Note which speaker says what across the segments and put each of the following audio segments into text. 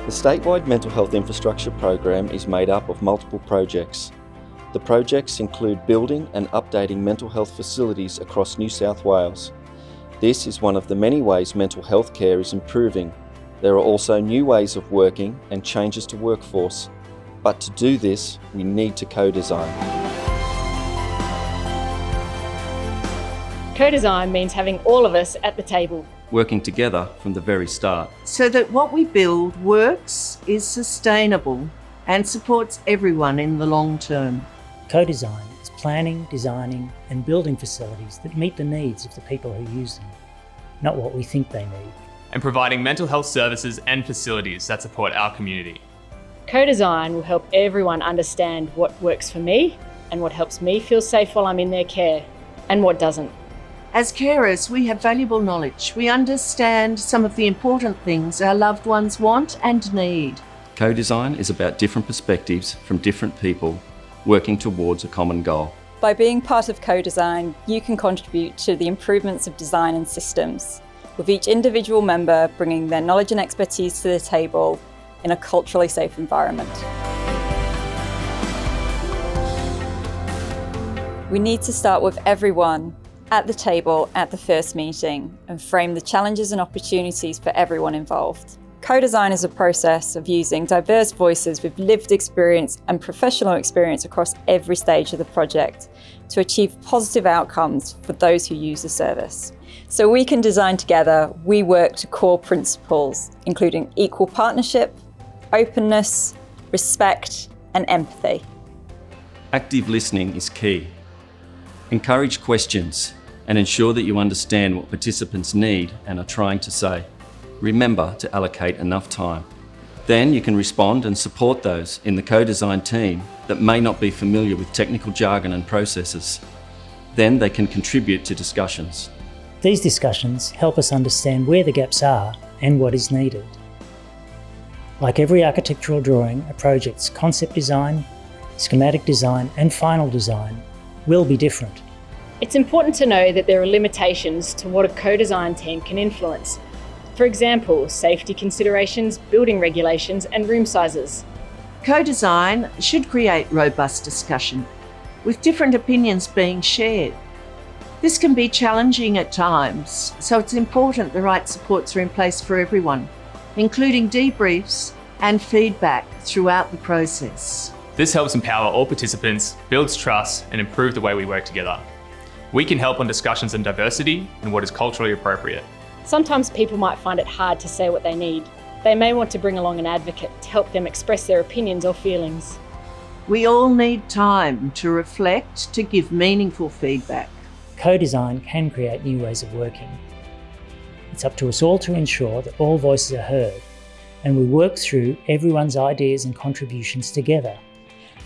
Speaker 1: The statewide mental health infrastructure program is made up of multiple projects. The projects include building and updating mental health facilities across New South Wales. This is one of the many ways mental health care is improving. There are also new ways of working and changes to workforce. But to do this, we need to co-design.
Speaker 2: Co-design means having all of us at the table,
Speaker 1: Working together from the very start.
Speaker 3: so that what we build works, is sustainable and supports everyone in the long term.
Speaker 4: Co-design is planning, designing and building facilities that meet the needs of the people who use them, not what we think they need.
Speaker 5: And providing mental health services and facilities that support our community.
Speaker 2: Co-design will help everyone understand what works for me and what helps me feel safe while I'm in their care, and what doesn't.
Speaker 3: As carers, we have valuable knowledge. We understand some of the important things our loved ones want and need.
Speaker 1: Co-design is about different perspectives from different people working towards a common goal.
Speaker 6: By being part of co-design, you can contribute to the improvements of design and systems, with each individual member bringing their knowledge and expertise to the table in a culturally safe environment. We need to start with everyone at the table at the first meeting and frame the challenges and opportunities for everyone involved. Co-design is a process of using diverse voices with lived experience and professional experience across every stage of the project to achieve positive outcomes for those who use the service. So we can design together, we work to core principles, including equal partnership, openness, respect, and empathy.
Speaker 1: Active listening is key. Encourage questions and ensure that you understand what participants need and are trying to say. Remember to allocate enough time. Then you can respond and support those in the co-design team that may not be familiar with technical jargon and processes. Then they can contribute to discussions.
Speaker 4: These discussions help us understand where the gaps are and what is needed. Like every architectural drawing, a project's concept design, schematic design and final design will be different.
Speaker 2: It's important to know that there are limitations to what a co-design team can influence. For example, safety considerations, building regulations and room sizes.
Speaker 3: Co-design should create robust discussion, with different opinions being shared. This can be challenging at times, so it's important the right supports are in place for everyone, including debriefs and feedback throughout the process.
Speaker 5: This helps empower all participants, builds trust, and improve the way we work together. We can help on discussions on diversity and what is culturally appropriate.
Speaker 2: Sometimes people might find it hard to say what they need. They may want to bring along an advocate to help them express their opinions or feelings.
Speaker 3: We all need time to reflect, to give meaningful feedback.
Speaker 4: Co-design can create new ways of working. It's up to us all to ensure that all voices are heard and we work through everyone's ideas and contributions together.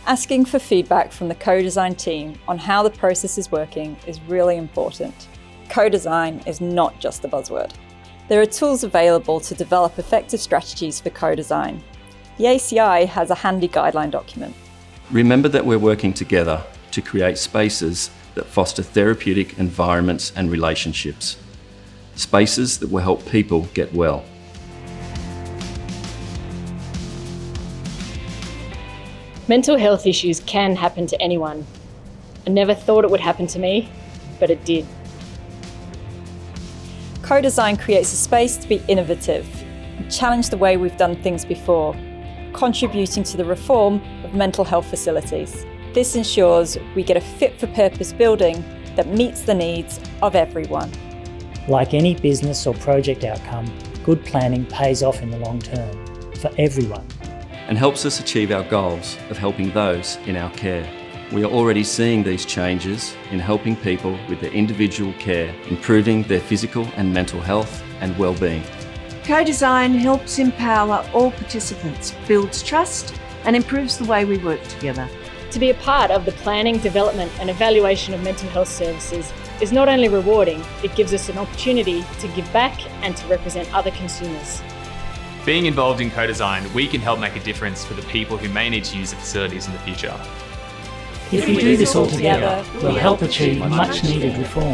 Speaker 6: Asking for feedback from the co-design team on how the process is working is really important. Co-design is not just a buzzword. There are tools available to develop effective strategies for co-design. The ACI has a handy guideline document.
Speaker 1: Remember that we're working together to create spaces that foster therapeutic environments and relationships. Spaces that will help people get well.
Speaker 2: Mental health issues can happen to anyone. I never thought it would happen to me, but it did.
Speaker 6: Co-design creates a space to be innovative and challenge the way we've done things before, contributing to the reform of mental health facilities. This ensures we get a fit-for-purpose building that meets the needs of everyone.
Speaker 4: Like any business or project outcome, good planning pays off in the long term for everyone.
Speaker 1: And helps us achieve our goals of helping those in our care. We are already seeing these changes in helping people with their individual care, improving their physical and mental health and well-being.
Speaker 3: Co-design helps empower all participants, builds trust and improves the way we work together.
Speaker 2: To be a part of the planning, development and evaluation of mental health services is not only rewarding, it gives us an opportunity to give back and to represent other consumers.
Speaker 5: Being involved in co-design, we can help make a difference for the people who may need to use the facilities in the future.
Speaker 4: If we do this all together, we'll help achieve much needed reform.